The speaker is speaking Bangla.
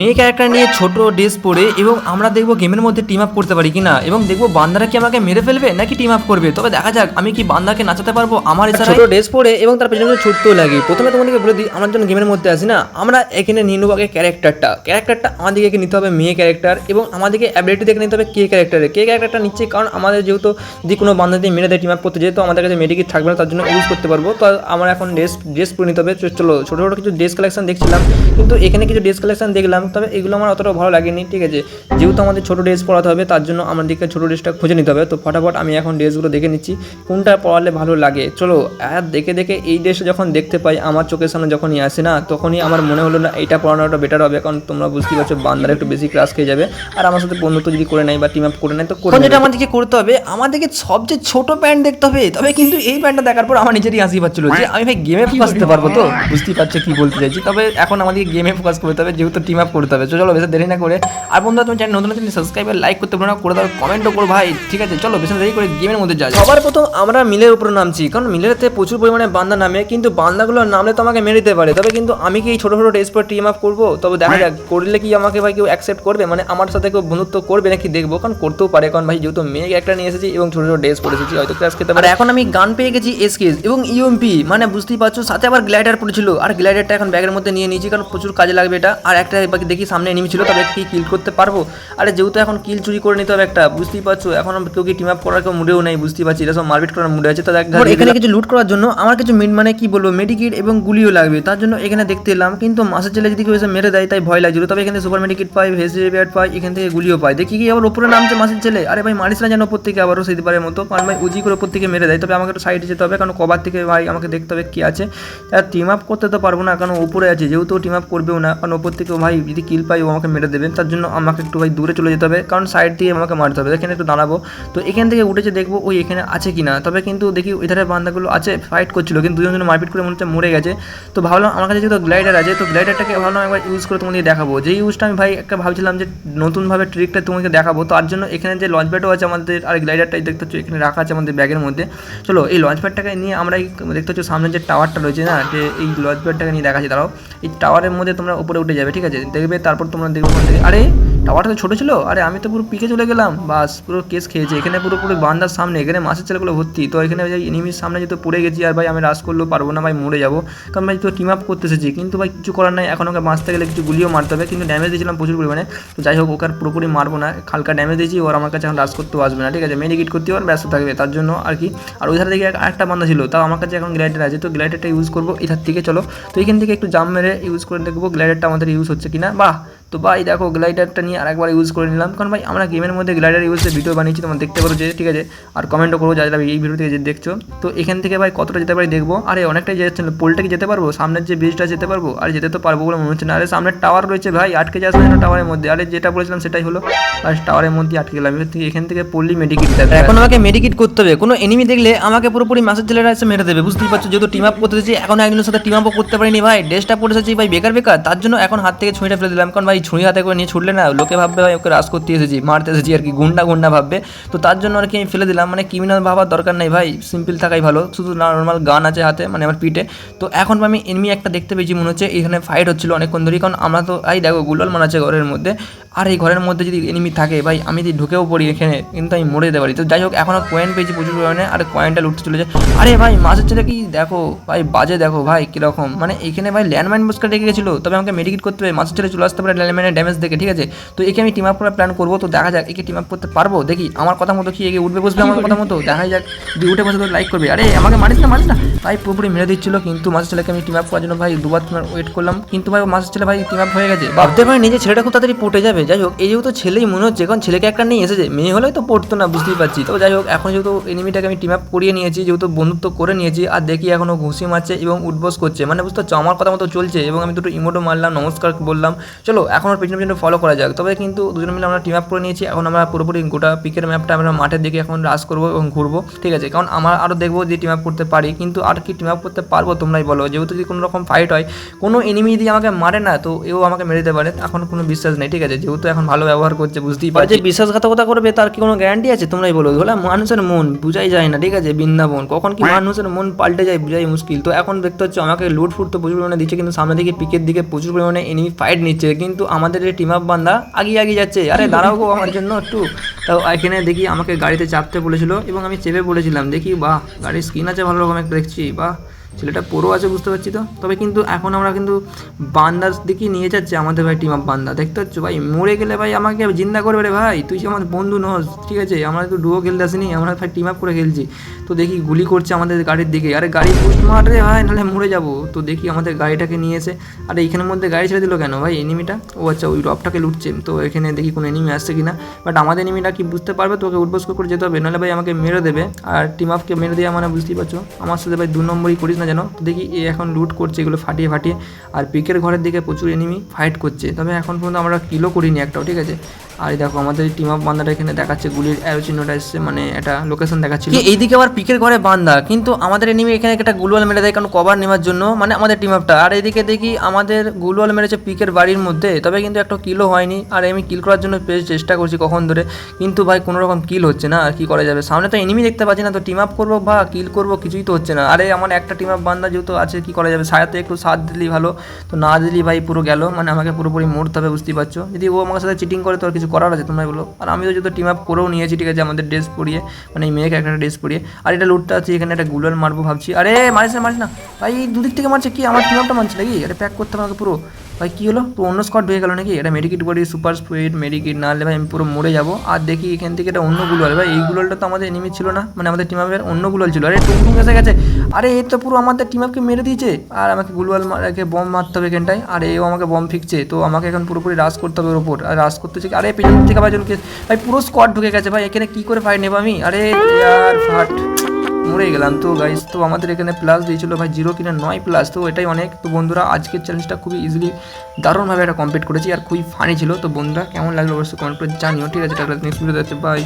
মেয়ে ক্যারেক্টার নিয়ে ছোট ড্রেস পরে এবং আমরা দেখবো গেমের মধ্যে টিম আপ করতে পারি কিনা এবং দেখবো বান্দারা কি আমাকে মেরে ফেলবে নাকি টিম আপ করবে। তবে দেখা যাক আমি কি বান্দাকে নাচাতে পারবো আমার ছোট ড্রেস পরে এবং তার পেছনে ছুটতে লাগে। প্রথমে তোমাদেরকে বলে দিই আমরা যখন গেমের মধ্যে আসি না, আমরা এখানে নিয়ে নেবো আগে ক্যারেক্টারটা আমাদেরকে নিতে হবে মেয়ে ক্যারেক্টার এবং আমাদেরকে অ্যাবিলিটি দেখে নিতে হবে কে ক্যারেক্টারটা নিচ্ছে, কারণ আমাদের যেহেতু যদি কোনো বান্দা দিয়ে মেরে দেয় টিম আপ করতে, যেহেতু আমাদের কাছে মেডিকেট থাকবে না তার জন্য ইউজ করতে পারবো। তো আমার এখন ড্রেস পরে নিতে হবে। চলো ছোটো ছোটো কিছু ড্রেস কালেকশন দেখছিলাম, কিন্তু এখানে কিছু ড্রেস কালেকশন দেখলাম, তবে এগুলো আমার অতটা ভালো লাগেনি। ঠিক আছে, যেহেতু আমাদের ছোটো ড্রেস পরাতে হবে তার জন্য আমাদেরকে ছোটো ড্রেসটা খুঁজে নিতে হবে। তো ফটাফট আমি এখন ড্রেসগুলো দেখে নিচ্ছি কোনটা পরালে ভালো লাগে। চলো আর দেখে এই ড্রেসটা যখন দেখতে পাই আমার চোখের সামনে যখনই আসে না, তখনই আমার মনে হলো না এটা পরানোটা বেটার হবে, কারণ তোমরা বুঝতেই পারছো বান্দারা একটু বেশি ক্রাশ খেয়ে যাবে আর আমার সাথে বন্ধুত্ব যদি করে নেয় বা টিম আপ করে নেয় তো যেটা আমাদেরকে করতে হবে, আমাদেরকে সবচেয়ে ছোট প্যান্ট দেখতে হবে। তবে কিন্তু এই প্যান্টটা দেখার পর আমার নিজেরই হাসি পাচ্ছিল যে আমি ভাই গেমে ফোকাস করতে পারবো, তো বুঝতেই পারছো কি বলতে চাইছি। তবে এখন আমাদেরকে গেমে ফোকাস করতে হবে যেহেতু টিম আপ করতে হবে। চলো বেশি দেরি না করে, আর বন্ধুরা তুমি চ্যানেল নতুন সাবস্ক্রাইব আর লাইক করতে পারো না, করে দাও, কমেন্টও করো ভাই। ঠিক আছে চলো বেশি দেরি করে গেমের মধ্যে যাই। সবার প্রথম আমরা মিলের উপরে নামছি, কারণ মিলেতে প্রচুর পরিমাণে বান্দা নামে, কিন্তু বান্দাগুলো নামলে তো আমাকে মেরে দিতে পারে। তবে কিন্তু আমি কি এই ছোটো ছোটো ড্রেস পরে টিম আপ করবো? তবে দেখা যাক করলে কি আমাকে ভাই কেউ অ্যাকসেপ্ট করবে, মানে আমার সাথে কেউ বন্ধুত্ব করবে নাকি দেখবো, কারণ করতেও পারে, কারণ ভাই যেহেতু মেয়ে একটা নিয়ে এসেছি এবং ছোটো ছোটো ড্রেস পরে এসেছি হয়তো ক্লাস খেতে পারে। এখন আমি গান পেয়ে গেছি এসকেস এবং ইউএমপি, মানে বুঝতেই পারছো, সাথে আবার গ্লাইডার পড়েছিল, আর গ্লাইডারটা এখন ব্যাগের মধ্যে নিয়ে নিয়েছি কারণ প্রচুর কাজে লাগবে এটা। আর একটা বাকি দেখি সামনে এনিমি ছিল, তবে কি কিল করতে পারবো? আরে যেহেতু এখন কিল চুরি করে নিতে হবে একটা, বুঝতেই পারছো এখন কেউ কি টিম আপ করার কেউ মুডেও নেই, বুঝতেই পারছি এটা সব মারপিট করার মুডে আছে। তো এখানে কিছু লুট করার জন্য আমার কিছু মানে কি বলবো মেডিকিট এবং গুলিও লাগবে, তার জন্য এখানে দেখতে এলাম। কিন্তু মাসের ছেলে যদি কেউ এসে মেরে দেয় তাই ভয় লাগছিল। তবে এখানে সুপার মেডিকিট পাই, ভেজিটেবিয়ার পাই, এখান থেকে গুলিও পাই। দেখি কি আবার উপরে নামছে মাসের ছেলে, আরে ভাই মারিস না যেন উপর থেকে আবারও সেইবারের মতো, কারণ ভাই উজি করে উপর থেকে মেরে দেয়। তবে আমাকে একটু সাইডে যেতে হবে, কারণ কভার থেকে ভাই আমাকে দেখতে হবে কি আছে। আর টিম আপ করতে তো পারবো না কারণ উপরে আছে, যেহেতু টিম আপ করবেও না, কারণ উপর থেকে ভাই যদি কিল পাই ও আমাকে মেরে দেবে, তার জন্য আমাকে একটু ভাই দূরে চলে যেতে হবে, কারণ সাইড দিয়ে আমাকে মারতে হবে। এখানে একটু দাঁড়াবো, তো এখান থেকে উঠেছে দেখবো ওই এখানে আছে কিনা। তবে কিন্তু দেখি ওইধারে বান্দাগুলো আছে ফাইট করছিল, কিন্তু দুজন মারপিট করে মনে হচ্ছে মরে গেছে। তো ভাবলাম আমার কাছে যেহেতু গ্লাইডার আছে, তো গ্লাইডারটাকে ভাবলাম একবার ইউজ করে তোমাদের দেখাবো। যে ইউজটা আমি ভাই একটা ভাবছিলাম যে নতুনভাবে ট্রিকটা তোমাকে দেখাবো, তার জন্য এখানে যে লঞ্চ প্যাডও আছে আমাদের, আর গ্লাইডারটাই দেখতে হচ্ছে এখানে রাখা আছে আমাদের ব্যাগের মধ্যে। চলো এই লঞ্চ প্যাডটাকে নিয়ে আমরা দেখতে হচ্ছে সামনে যে টাওয়ারটা রয়েছে না, যে এই লঞ্চ প্যাডটাকে নিয়ে দেখাচ্ছি। দাঁড়াও, এই টাওয়ারের মধ্যে তোমরা উপরে উঠে যাবে, ঠিক আছে দেখবে, তারপর তোমরা দেখবে আরে টাওয়ারটা তো ছোটো ছিল, আরে আমি তো পুরো পিকে চলে গেলাম, বাস পুরো কেস খেয়েছে। এখানে পুরোপুরি বান্দার সামনে, এখানে মাছের ছেলেগুলো ভর্তি, তো এখানে ভাই এনিমির সামনে যেহেতু পড়ে গেছি, আর ভাই আমি রাশ করলেও পারবো না ভাই, মরে যাবো, কারণ ভাই তো টিম আপ করতে এসেছি। কিন্তু ভাই কিছু করার নাই, এখন ওকে বাঁচতে গেলে কিছু গুলিও মারতে হবে, কিন্তু ড্যামেজ দিয়েছিলাম প্রচুর পরিমাণে। তো যাই হোক ওকে আর পুরোপুরি মারবো না, হালকা ড্যামেজ দিয়েছি, ওর আমার কাছে এখন রাশ করতেও আসবে না, ঠিক আছে মেডিকেট করতেও আর ব্যস্ত থাকবে তার জন্য আর কি। আর ওই ধারে দিকে আরেকটা বান্দা ছিল, তাও আমার কাছে এখন গ্লাইডার আছে, তো গ্লাইডারটা ইউজ করবো এধার থেকে। চলো তো এখান থেকে একটু জাম্প মেরে ইউজ করে দেখবো গ্লাইডারটা আমাদের ইউজ হচ্ছে কিনা। বাহ, তো ভাই দেখো গ্লাইডারটা নিয়ে আরেকবার ইউজ করে নিলাম, কারণ ভাই আমরা গেমের মধ্যে গ্লাইডার ইউজের ভিডিও বানিয়েছি, তোমরা দেখতে পারো যে, ঠিক আছে। আর কমেন্টও করবো যারা এই ভিডিও থেকে যে দেখছো। তো এখান থেকে ভাই কতটা যেতে পারি দেখবো। আরে অনেকটাই যেতে, পোলটা কি যেতে পারবো, সামনের যে ব্রিজটা যেতে পারবো, আর যেতে তো পারবো বলে মনে হচ্ছে না। আরে সামনের টাওয়ার রয়েছে ভাই, আটকে যাস না টাওয়ারের মধ্যে, আরে যেটা বলেছিলাম সেটাই হলো, আর টাওয়ারের মধ্যে আটকে গেলাম। এখান থেকে পড়লি মেডিকেট দেবে, এখন আমাকে মেডিকেট করতে হবে। কোনো এনিমি দেখলে আমাকে পুরোপুরি মাসের ছেলেরা এসে মেরে দেবে, বুঝতেই পারছো, যেহেতু টিম আপ করতে এসেছি। এখন একজনের সাথে টিম আপও করতে পারিনি ভাই, ড্রেসটা পরে এসেছি ভাই বেকার, তার জন্য এখন হাত থেকে ছুঁড়ে ফেলে দিলাম, কারণ ভাই ছুঁড়ি হাতে করে নিয়ে ছুটলে না লোকে ভাববে ভাই ওকে রাস করতে এসেছি, মারতে এসেছি আর কি, গুন্ডা ভাববে। তো তার জন্য আর কি আমি ফেলে দিলাম, মানে ক্রিমিনাল ভাবার দরকার নেই ভাই, সিম্পল থাকাই ভালো। শুধু নর্মাল গান আছে হাতে, মানে আমার পিঠে। তো এখন আমি এনিমি একটা দেখতে পেয়েছি, মনে হচ্ছে এখানে ফাইট হচ্ছিল অনেকক্ষণ ধরে, কারণ আমরা তো এই দেখো গুলল মান আছে ঘরের মধ্যে, আর এই ঘরের মধ্যে যদি এনিমি থাকে ভাই আমি যদি ঢুকেও পড়ি এখানে কিন্তু আমি মরে যেতে পারি। তো যাই হোক এখনও কয়েন পেয়েছি প্রচুর পরিমাণে, আর কয়েনটা লুটতে চলেছে। আরে ভাই মাছের ছেলে কি দেখো ভাই বাজে, দেখো ভাই কীরকম, মানে এখানে ভাই ল্যান্ডমাইন বসকা ডেকে গেছিলো, তবে আমাকে মেডিকেট করতে হবে, মাছের ছেলে চলে আসতে পারে ল্যান্ডমাইনের ড্যামেজ দেখে, ঠিক আছে। তো একে আমি টিম আপ করার প্ল্যান করবো, তো দেখা যাক একে টিম আপ করতে পারবো, দেখি আমার কথা মতো কি এগিয়ে উঠবে বসবে আমার কথা মতো, দেখা যাক যদি উঠে বসে তো লাইক করবে। আরে আমাকে মারিস না ভাই, পুরোপুরি মেরে দিচ্ছিলো, কিন্তু মাছের ছেলেকে আমি টিম আপ করার জন্য ভাই দুবার তোমার ওয়েট করলাম, কিন্তু ভাই মাছের ছেলে ভাই টিম আপ হয়ে গেছে, ভাবতে পারি নিজে ছেলেটা খুব তাড়াতাড়ি পটে যাবে। যাই হোক এই যেহেতু ছেলেই মনে হচ্ছে, কারণ ছেলেকে একটা নিয়ে এসেছে, মেয়ে হলেই তো পড়তো না, বুঝতেই পারছি। তো যাই হোক এখন যেহেতু এনিমিটাকে আমি টিম আপ করিয়ে নিয়েছি, যেহেতু বন্ধুত্ব করে নিয়েছি, আর দেখি এখনও ঘুষি মারছে এবং উঠবস করছে, মানে বুঝতে পারছো আমার কথা মতো চলছে, এবং আমি দুটো ইমোটও মারলাম, নমস্কার বললাম। চলো এখন ওর পেছনে ফলো করা যাক। তবে কিন্তু দুজন মিলে আমরা টিম আপ করে নিয়েছি, এখন আমরা পুরোপুরি গোটা পিকের ম্যাপটা আমরা মাঠের দিকে এখন রাশ করবো এবং ঘুরবো, ঠিক আছে। কারণ আমার আরও দেখবো যে টিম আপ করতে পারি, কিন্তু আর কি টিম আপ করতে পারবো তোমরাই বলো। যেহেতু যদি কোনো রকম ফাইট হয়, কোনো এনিমি যদি আমাকে মারে না, তো এও আমাকে মেরে দিতে পারে, এখন কোনো বিশ্বাস নেই, ঠিক আছে। যেহেতু এখন ভালো ব্যবহার করছে, বুঝতেই পারছি বিশ্বাসঘাতকতা করবে তার কি কোনো গ্যারান্টি আছে, তোমরাই বলো। হলো মানুষের মন বুঝাই যায় না, ঠিক আছে, বৃন্দাবন কখন কি মানুষের মন পাল্টে যায় বুঝাই মুশকিল। তো এখন দেখতে হচ্ছে আমাকে লুট ফুট তো প্রচুর পরিমাণে দিচ্ছে, কিন্তু সামনে দিকে পিকের দিকে প্রচুর পরিমাণে এনিমি ফাইট নিচ্ছে, কিন্তু আমাদের এই টিম আপ বান্দা আগিয়ে যাচ্ছে। আরে দাঁড়াও গো আমার জন্য একটু। তাও এখানে দেখি আমাকে গাড়িতে চাপতে বলেছিল এবং আমি চেপে বলেছিলাম। দেখি বাহ, গাড়ির স্ক্রিন আছে ভালো রকম একটা দেখছি, বাহ ছেলেটা পুরো আছে বুঝতে পারছি। তো তবে কিন্তু এখন আমরা কিন্তু বান্দার দিকে নিয়ে যাচ্ছে আমাদের ভাই টিম আপ বান্দা, দেখতে পাচ্ছ ভাই। মরে গেলে ভাই আমাকে জিন্দা করবে রে ভাই, তুই যে আমার বন্ধু নস, ঠিক আছে? আমরা তো ডুয়ো খেলতে আসিনি, আমরা ভাই টিম আপ করে খেলছি। তো দেখি গুলি করছে আমাদের গাড়ির দিকে, আরে গাড়ি পুষ্ট মার রে ভাই, নাহলে মরে যাবো। তো দেখি আমাদের গাড়িটাকে নিয়ে এসে, আরে এইখানের মধ্যে গাড়ি ছেড়ে দিল কেন ভাই এনিমিটা? ও আচ্ছা, ওই রবটাকে লুটছে। তো এখানে দেখি কোনো এনিমি আসছে কিনা, বাট আমাদের এনিমিটা কি বুঝতে পারবে, তোকে উঠবস করে যেতে হবে, নাহলে ভাই আমাকে মেরে দেবে। আর টিম আপকে মেরে দেওয়া মানে বুঝতেই পারছো, আমার সাথে ভাই 2 নম্বরই করিস না যেন। তো দেখি এ এখন লুট করছে এগুলো ফাটিয়ে। আর পিকের ঘরের দিকে প্রচুর এনিমি ফাইট করছে, তবে এখন পর্যন্ত আমরা কিলও করিনি একটাও, ঠিক আছে? আর দেখো আমাদের টিম আপ বান্দাটা এখানে দেখাচ্ছে, গুলির অ্যারো চিহ্নটা এসছে, মানে এটা লোকেশন দেখাচ্ছিল। এইদিকে আবার পিকের ঘরে বান্দা, কিন্তু আমাদের এনিমি এখানে একটা গুলওয়াল মেরে দেয়, কারণ কভার নেওয়ার জন্য, মানে আমাদের টিম আপটা। আর এদিকে দেখি আমাদের গুলওয়াল মেরেছে পিকের বাড়ির মধ্যে, তবে কিন্তু একটা কিলও হয়নি। আর আমি কিল করার জন্য বেশ চেষ্টা করছি কখন ধরে, কিন্তু ভাই কোনো রকম কিল হচ্ছে না। আর কি করা যাবে, সামনে তো এনিমি দেখতে পাচ্ছি না, তো টিম আপ করবো বা কিল করবো কিছুই তো হচ্ছে না। আরে আমার একটা টিম আপ বান্দা যেহেতু আছে, কি করা যাবে, সায়াতে একটু সাথ দিলেই ভালো, তো না দিলেই ভাই পুরো গেল, মানে আমাকে পুরোপুরি মরতে হবে বুঝতেই পারছো। যদি ও আমার সাথে চিটিং করে তো আর কিছু করার আছে তোমরা বলো। আর আমিও যেহেতু টিম আপ করেও নিয়েছি, ঠিক আছে, আমাদের ড্রেস পরিয়ে, মানে এই মেয়েকে একটা ড্রেস পরিয়ে। আর এটা লুটটা আছে, এখানে একটা গুলাল মারবো ভাবছি। আরে মারিস না ভাই, দুদিক থেকে মারছে, কি আমার টিম আপটা মারছে নাকি? আরে প্যাক করতে আমাকে পুরো, ভাই কী হলো, তো অন্য স্কোয়াড হয়ে গেল নাকি? এটা medikit body, super speed medikit না হলে ভাই আমি পুরো মরে যাবো। আর দেখি এখান থেকে এটা অন্য গুলাল, ভাই এই গুলালটা তো আমাদের এনিমি ছিল না, মানে আমাদের টিম আপের অন্য গুলাল ছিল। আরে টুকটুক এসে গেছে, আরে এই তো পুরো আমাদের টিম আপকে মেরে দিয়েছে। আর আমাকে গুলওয়াল মারাকে বম মারতে হবে এখানটায়, আর এও আমাকে বম ফিকছে। তো আমাকে এখন পুরোপুরি রাশ করতে হবে ওর ওপর। আর রাশ করতে হচ্ছে, আরে পেছন থেকে ভাই জনকে, ভাই পুরো স্কোয়াড ঢুকে গেছে ভাই, এখানে কী করে ফাইট নেবো আমি? আরে ইয়ার ফাট, মরে গেলাম। তো গাইস, তো আমাদের এখানে প্লাস দিয়েছিল ভাই 0 কিনা 9 প্লাস, তো এটাই অনেক। তো বন্ধুরা আজকের চ্যালেঞ্জটা খুবই ইজিলি দারুণভাবে এটা কমপ্লিট করেছি, আর খুবই ফানি ছিল। তো বন্ধুরা কেমন লাগলো অবশ্যই কমেন্ট করে জানিও, ঠিক আছে? টাটা, নেক্সট ভিডিওতে আছে, বাই।